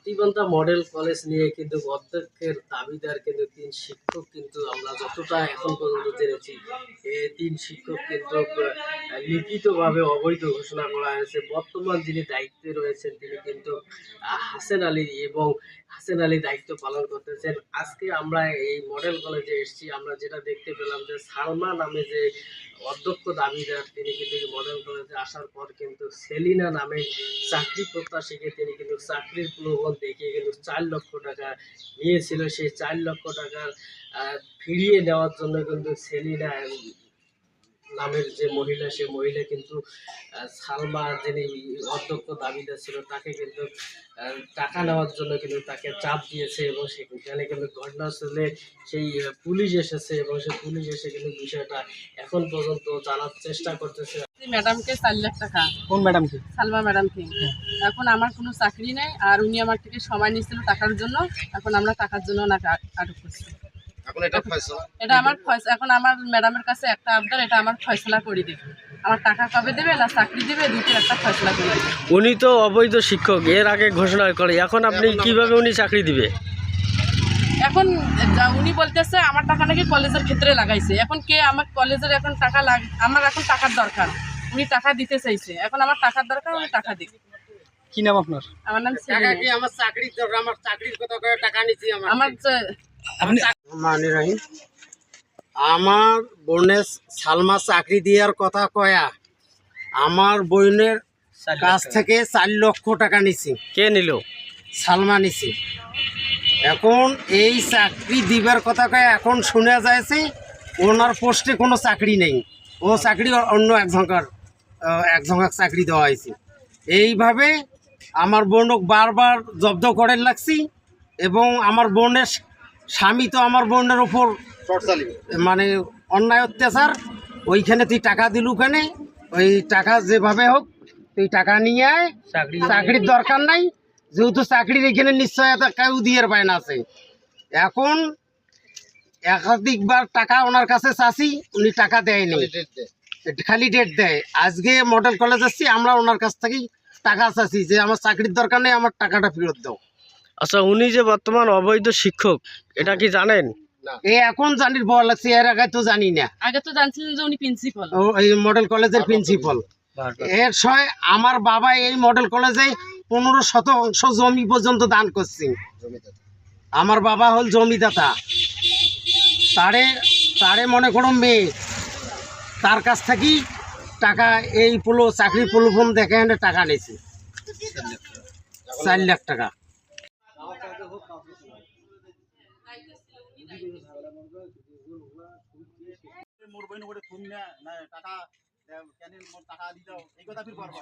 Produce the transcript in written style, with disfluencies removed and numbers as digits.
Hatibandha model college নিয়ে কিন্তু অধ্যক্ষের দাবিদার কিন্তু ৩ শিক্ষক কিন্তু আমরা যতটা এখন পর্যন্ত জেনেছি, এই ৩ শিক্ষক কিন্তু লিখিতভাবে অবৈধ ঘোষণা করা হয়েছে। বর্তমান যিনি দায়িত্বে রয়েছেন তিনি কিন্তু হাসেন আলী, এবং হাসেন আলী দায়িত্ব পালন করতেছেন। আজকে আমরা এই মডেল কলেজে এসেছি, আমরা যেটা দেখতে পেলাম যে সালমা নামে যে অধ্যক্ষ দাবিদার তিনি কিন্তু মডেল কলেজে আসার পর কিন্তু সেলিনা নামে চাকরি প্রত্যাশীকে তিনি কিন্তু চাকরির প্রলোভন দেখিয়ে কিন্তু ৪ লক্ষ টাকা নিয়েছিল। সেই ৪ লক্ষ টাকার ফিরিয়ে নেওয়ার জন্য কিন্তু সেলিনা নামের যে মহিলা, সে মহিলা কিন্তু সালমা যিনি অধ্যক্ষ দাবিদার ছিল তাকে কিন্তু টাকা নেওয়ার জন্য কিন্তু তাকে চাপ দিয়েছে, এবং সেখানে কিন্তু ঘটনাস্থলে সেই পুলিশ এসেছে, এবং সেই পুলিশ এসে কিন্তু বিষয়টা এখন পর্যন্ত জানার চেষ্টা করতেছে। ম্যাডামকে ৪ লাখ টাকা। কোন ম্যাডামকে? সালমা ম্যাডামকে। এখন আমার কোনো চাকরি নেই, আর উনি আমার থেকে সময় নিয়েছিল টাকার জন্য। এখন আমরা টাকার জন্য ওনাকে আটক করছি। এটা আমার এখন আমার ম্যাডামের কাছে একটা আবদার, এটা আমার ফয়সলা করে দেবে। আমার টাকা কবে দেবে না চাকরি দেবে, দুটোর একটা ফয়সলা করে দেবে। উনি তো অবৈধ শিক্ষক, এর আগে ঘোষণা করে, এখন আপনি কিভাবে উনি চাকরি দিবে? এখন উনি বলতেছে আমার টাকা নাকি কলেজের ক্ষেত্রে লাগাইছে। এখন কে আমার কলেজের এখন টাকা আমার এখন টাকার দরকার, উনি টাকা দিতে চাইছে। এখন আমার টাকার দরকার, উনি টাকা দিবে। কি নাম আপনার? আমার নাম আমার চাকরির দরকার, আমার চাকরির কথা কয়ে টাকা নিচ্ছি। আমার মানে রাহিম, আমার বোনের সালমা চাকরি দেওয়ার কথা কয়া আমার বোনের কাছ থেকে ৪ লক্ষ টাকা নিছি। কে নিল? সালমা নিছি। এখন এই চাকরি দিবার কথা কয়ে এখন শুনে যাচ্ছে ওনার পোস্টে কোনো চাকরি নেই, ও চাকরি অন্য একজনকার চাকরি দেওয়া হয়েছে। এইভাবে আমার বোনক বারবার জব্দ করে লাগছি, এবং আমার বোনের স্বামী তো আমার বোনের ওপর মানে অন্যায় অত্যাচার। ওইখানে তুই টাকা দিলু ওখানে, ওই টাকা যেভাবে হোক তুই টাকা নিয়ে আয়, চাকরির দরকার নাই, যেহেতু চাকরির এখানে নিশ্চয়তা কেউ দিয়ে পায় না আছে। এখন একাধিকবার টাকা ওনার কাছে চাচ্ছি, উনি টাকা দেয়নি, খালি ডেট দেয়। আজকে মডেল কলেজ আসছি, আমরা ওনার কাছ থেকেই টাকা চাচ্ছি যে আমার চাকরির দরকার নেই, আমার টাকাটা ফেরত দাও। আচ্ছা, উনি যে বর্তমান অবৈধ শিক্ষক, এটা কি জানেন? এখন জানির বল লাগছে, এর আগে তো জানি না। আগে তো জানছিলেন যে উনি প্রিন্সিপাল, এই মডেল কলেজের প্রিন্সিপাল। এর ছয় আমার বাবা এই মডেল কলেজে ১৫% জমি পর্যন্ত দান করছে। আমার বাবা হল জমিদাতা। তারে মনে করো মেয়ে, তার কাছ থেকেই টাকা এই চাকরির প্রলোভন দেখে এনে টাকা নিয়েছে ৪ লাখ টাকা। মোর বইন করে ফোন না টাকা কেন টাকা দিতে এই কথা ফির করবা